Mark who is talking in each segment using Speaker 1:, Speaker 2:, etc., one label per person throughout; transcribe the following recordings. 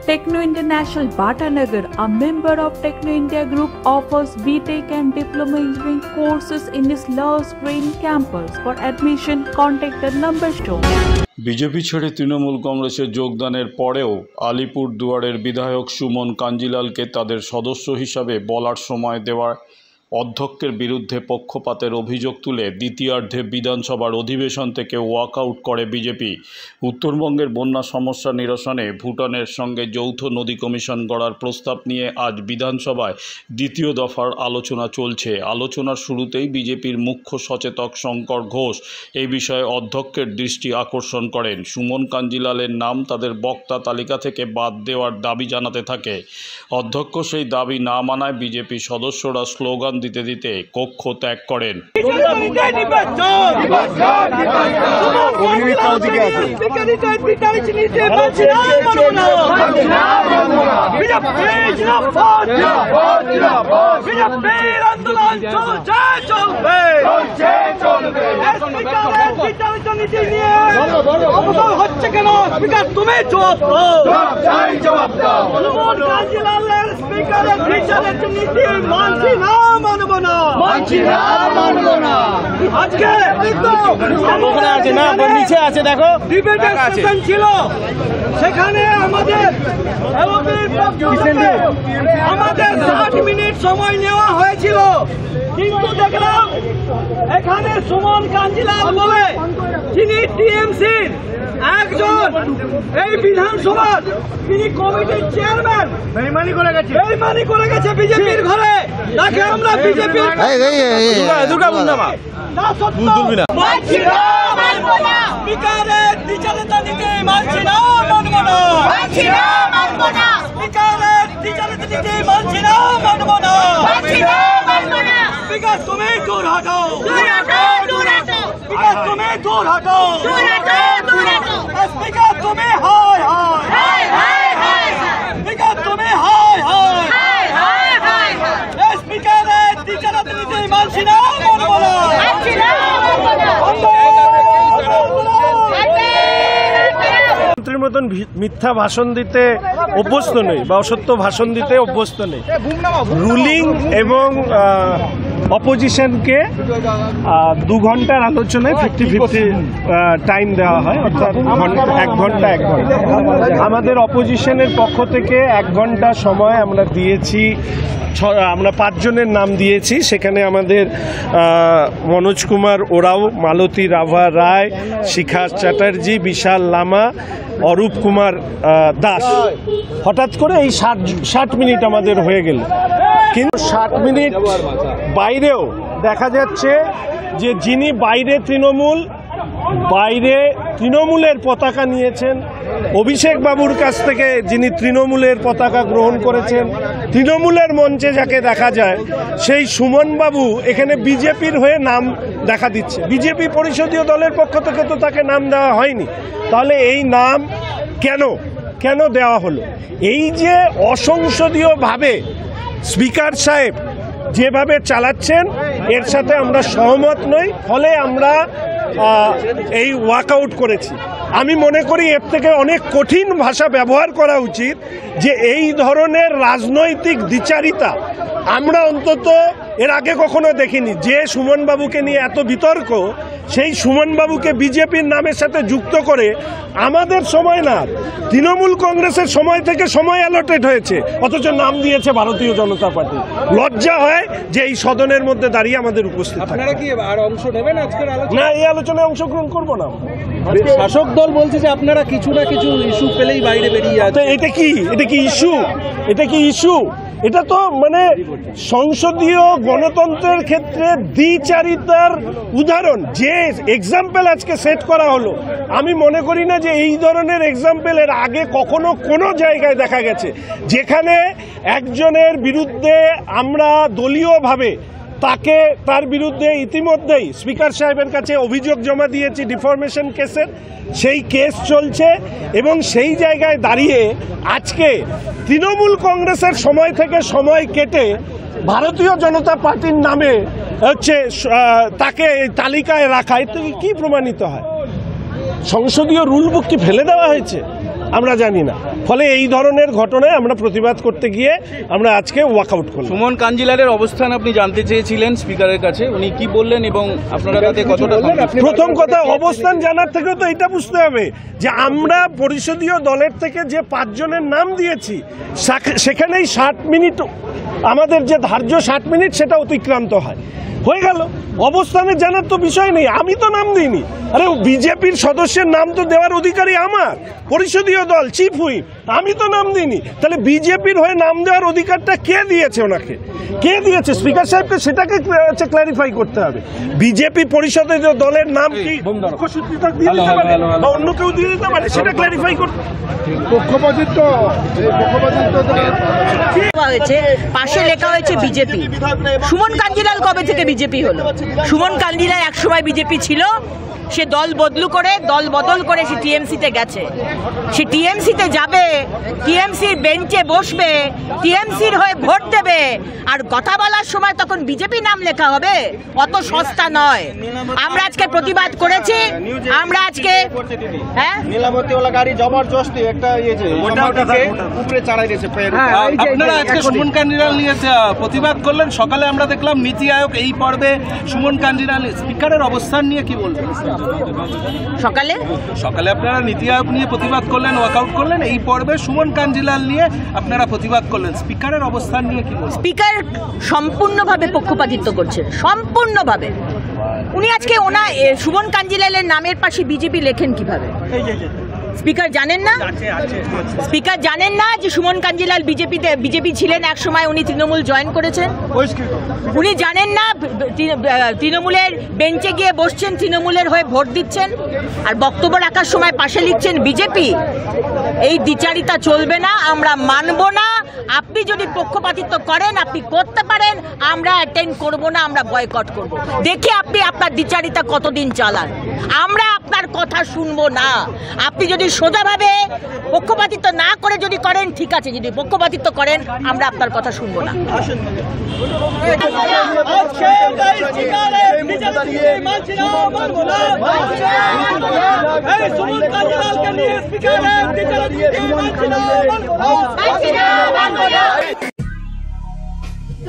Speaker 1: Techno International Bhatanagar, a member of Techno India Group, offers BTech and Diploma Engineering courses in its Lush Green campus. For admission, contact the number shown.
Speaker 2: BJP ছেড়ে তৃণমূল কংগ্রেসে যোগদানের পরেও আলিপুরদুয়ারের বিধায়ক সুমন কাঞ্জিলালকে তাদের সদস্য হিসাবে বলার সময় দেওয়ার অধ্যক্ষের বিরুদ্ধে পক্ষপাতের অভিযোগ তুলে দ্বিতীয়ার্ধে বিধানসভার অধিবেশন থেকে ওয়াকআউট করে বিজেপি। উত্তরবঙ্গের বন্যা সমস্যা নিরসনে ভুটানের সঙ্গে যৌথ নদী কমিশন গড়ার প্রস্তাব নিয়ে আজ বিধানসভায় দ্বিতীয় দফার আলোচনা চলছে। আলোচনার শুরুতেই বিজেপির মুখ্য সচেতক শঙ্কর ঘোষ এই বিষয়ে অধ্যক্ষের দৃষ্টি আকর্ষণ করেন। সুমন কাঞ্জিলালের নাম তাদের বক্তা তালিকা থেকে বাদ দেওয়ার দাবি জানাতে থাকে। অধ্যক্ষ সেই দাবি না মানায় বিজেপি সদস্যরা স্লোগান দিতে দিতে কক্ষ ত্যাগ করেন।
Speaker 3: নিচে আছে দেখো
Speaker 4: ডিবেটের সেশন ছিল, সেখানে আমাদের 60 মিনিট সময় নেওয়া হয়েছিল, কিন্তু দেখলাম এখানে সুমন কাঞ্জিলাল বলে যিনি টিএমসির একজন এই বিধানসভার তিনি কমিটির চেয়ারম্যান বেইমানি করে গেছে বিজেপির ঘরে। তাকে আমরা বিজেপির
Speaker 3: দুর্গা বন্ধুমা
Speaker 4: স্পিকারের দ্বিচারিতা নীতি মানছি না, মানব না। স্পিকারের দ্বিচারিতা নীতি মানছি না, মানব না। স্পিকার তুমি দূর হটো, স্পিকার তুমি দূর হটো, স্পিকার তুমি হায় হায়, স্পিকার তুমি হায় হায়, স্পিকারের দ্বিচারিতা নীতি মানছি না, মানব না।
Speaker 3: মতন মিথ্যা ভাষণ দিতে অভ্যস্ত নেই বা অসত্য ভাষণ দিতে অভ্যস্ত নেই। রুলিং এবং অপোজিশনকে 2 ঘন্টার আলোচনায় 50-50 টাইম দেওয়া হয়, অর্থাৎ 1 ঘন্টা। আমাদের অপোজিশনের পক্ষ থেকে 1 ঘন্টা সময় আমরা দিয়েছি। আমরা 5 জনের নাম দিয়েছি, সেখানে আমাদের মনোজ কুমার ওরাও, মালতী রাভা রায়, শিখা চ্যাটার্জি, বিশাল লামা, অরূপ কুমার দাস। হঠাৎ করে এই 60 মিনিট আমাদের হয়ে গেল, কিন্তু 60 মিনিট বাইরেও দেখা যাচ্ছে যে যিনি বাইরে তৃণমূলের পতাকা নিয়েছেন, অভিষেক বাবুর কাছ থেকে যিনি তৃণমূলের পতাকা গ্রহণ করেছেন, তৃণমূলের মঞ্চে যাকে দেখা যায় সেই সুমন বাবু এখানে বিজেপির হয়ে নাম দেখা দিচ্ছে। বিজেপি পরিষদীয় দলের পক্ষ থেকে তো তাকে নাম দেওয়া হয়নি, তাহলে এই নাম কেন দেওয়া হলো? এই যে অসংসদীয়ভাবে স্পিকার সাহেব যেভাবে চালাচ্ছেন এর সাথে আমরা সহমত নই, ফলে আমরা এই ওয়াকআউট করেছি। আমি মনে করি এর থেকে অনেক কঠিন ভাষা ব্যবহার করা উচিত, যে এই ধরনের রাজনৈতিক দ্বিচারিতা আমরা অন্তত এর আগে কখনো দেখিনি। যে সুমনবাবুকে নিয়ে এত বিতর্ক, সেই সুমনবাবুকে বিজেপির নামের সাথে যুক্ত করে আমাদের সময় না, তৃণমূল কংগ্রেসের সময় থেকে সময় অ্যালটেড হয়েছে, অথচ নাম দিয়েছে ভারতীয় জনতা পার্টি। লজ্জা হয় যে এই সদনের মধ্যে দাঁড়িয়ে আমাদের উপস্থিত।
Speaker 5: আপনারা কি আর অংশ নেবেন আজকের আলোচনায়?
Speaker 3: না, এই আলোচনায় অংশগ্রহণ করবো না।
Speaker 5: শাসক দল বলছে যে আপনারা কিছু না কিছু ইস্যু পেলেই বাইরে বেরিয়ে যাচ্ছে।
Speaker 3: এটা কি ইস্যু? এটা তো মানে সংসদীয় গণতন্ত্রের ক্ষেত্রে দ্বিচারিতার উদাহরণ। যে এক্সাম্পল আজকে সেট করা হলো, আমি মনে করি না যে এই ধরনের এক্সাম্পল এর আগে কখনো কোনো জায়গায় দেখা গেছে, যেখানে একজনের বিরুদ্ধে আমরা দলীয়ভাবে তার বিরুদ্ধে ইতিমধ্যেই স্পিকার সাহেবের কাছে অভিযোগ জমা দিয়েছি ডিফরমেশন কেসের, সেই কেস চলছে। এবং সেই জায়গায় দাঁড়িয়ে আজকে তৃণমূল কংগ্রেসের সময় থেকে সময় কেটে ভারতীয় জনতা পার্টির নামে তাকে তালিকায় রাখা, এর থেকে কি প্রমাণিত হয়? সংসদীয় রুল বুক কি ফেলে দেওয়া হয়েছে? আমরা জানি না। ফলে এই ধরনের ঘটনায় আমরা প্রতিবাদ করতে গিয়ে আমরা আজকে ওয়াকআউট করলাম।
Speaker 5: সুমন কাঞ্জিলালের অবস্থান আপনি জানতে চেয়েছিলেন স্পিকারের কাছে, উনি কি বললেন এবং আপনারা তাতে কতটা?
Speaker 3: প্রথম কথা, অবস্থান জানার থেকেও তো এটা বুঝতে হবে যে আমরা পরিষদীয় দলের থেকে যে 5 জনের নাম দিয়েছি সেখানেই 60 মিনিট, আমাদের যে ধার্য 60 মিনিট সেটা অতিক্রান্ত হয়ে গেল। অবস্থানে জানার তো বিষয় নেই, আমি তো নাম দিইনি। আরে বিজেপির সদস্যের নাম তো দেওয়ার অধিকারী আমার, পরিষদীয় দল চিফ হুইপ, আমি তো নাম দিইনি। তাহলে বিজেপির হয়ে নাম দেওয়ার অধিকারটা কে দিয়েছে ওনাকে? কে দিয়েছে? স্পিকার সাহেবকে সেটাকে ক্ল্যারিফাই করতে হবে। বিজেপি পরিষদীয় দলের নাম কি দিয়ে দিতে পারে বা অন্য কেউ দিয়ে দিতে পারে, সেটা ক্ল্যারিফাই করতে।
Speaker 6: পাশে লেখা হয়েছে বিজেপি। সুমন কাঞ্জিলাল কবে থেকে বিজেপি হলো? সুমন কাঞ্জিলাল একসময় বিজেপি ছিল, সে দল বদল করে সে টিএমসিতে গেছে। সে টিএমসিতে যাবে, টিএমসির বেঞ্চে বসবে, টিএমসির হয়ে ভোট দেবে, আর কথা বলার সময় তখন বিজেপি নাম লেখা হবে? অত সস্তা নয়। আমরা আজকে প্রতিবাদ করেছি। আমরা আজকে
Speaker 5: নীলাবতীওয়ালা গাড়ি জবরদস্তি একটা উপরে চালাই দিয়েছে। আপনারা আজকে সুমন কাঞ্জিলাল নিয়ে প্রতিবাদ করলেন। সকালে আমরা দেখলাম নীতি আয়োগ এই পর্বে সুমন কাঞ্জিলাল স্পিকারের অবস্থান নিয়ে কি বলবেন? সকালে আপনারা নীতি আয়োগ নিয়ে প্রতিবাদ করলেন, ওয়াকআউট করলেন। এই পর্বে সুমন কাঞ্জিলাল নিয়ে আপনারা প্রতিবাদ করলেন, স্পিকারের অবস্থান নিয়ে কি বলবেন?
Speaker 6: স্পিকার সম্পূর্ণভাবে পক্ষপাতিত্ব করছেন, সম্পূর্ণভাবে। উনি আজকে সুমন কাঞ্জিলালের নামের পাশে বিজেপি লেখেন কিভাবে? স্পিকার জানেন না? স্পিকার জানেন না যে সুমন কাঞ্জিলাল বিজেপি ছিলেন এক সময়, উনি তৃণমূল জয়েন করেছেন? উনি জানেন না তৃণমূলের বেঞ্চে গিয়ে বসছেন, তৃণমূলের হয়ে ভোট দিচ্ছেন, আর বক্তব্য রাখার সময় পাশে লিখছেন বিজেপি? এই দ্বিচারিতা চলবে না, আমরা মানব না। আপনি যদি পক্ষপাতিত্ব করেন, আপনি করতে পারেন, আমরা অ্যাটেন্ড করব না, আমরা বয়কট করব। দেখে আপনি আপনার দ্বিচারিতা কতদিন চালান, আমরা আপনার কথা শুনবো না। আপনি যদি সোজাভাবে পক্ষপাতিত্ব না করে যদি করেন ঠিক আছে, যদি পক্ষপাতিত্ব করেন আমরা আপনার কথা শুনবো না।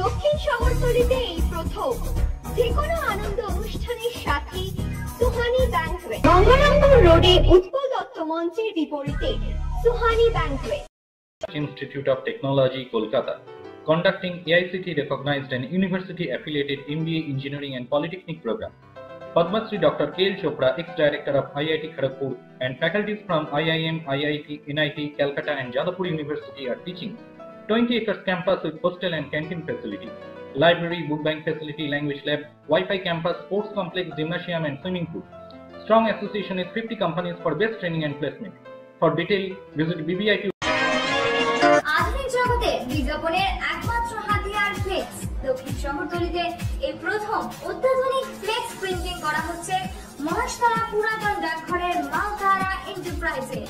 Speaker 7: দক্ষিণ শহরতলিতে এই প্রথম যে কোনো আনন্দ অনুষ্ঠানের সাথে সুহানি ব্যাংকুয়েট, গঙ্গারামপুর রোডে উৎপল দত্ত মঞ্চের বিপরীতে Suhani banquet.
Speaker 8: Institute of Technology, Kolkata, conducting AICTE recognized and university affiliated MBA Engineering and Polytechnic program. Padma Shri Dr. K.L. Chopra, ex-director of IIT Kharagpur, and faculties from IIM, IIT, NIT, Calcutta and Jadavpur University are teaching. 20 acres campus with hostel and canteen facility, library, book bank facility, language lab, Wi-Fi campus, sports complex, gymnasium and swimming pool. Strong association with 50 companies for best training and placement. For detail, visit BBIT.
Speaker 7: আধুনিক জগতে বিজ্ঞাপনের একমাত্র হাতিয়ার flakes. দক্ষিণ শহরতলিতে এই প্রথম অত্যাধুনিক flakes printing করা হচ্ছে মহাশতলা পুরাতন ডাকঘরের মা তারা এন্টারপ্রাইজে।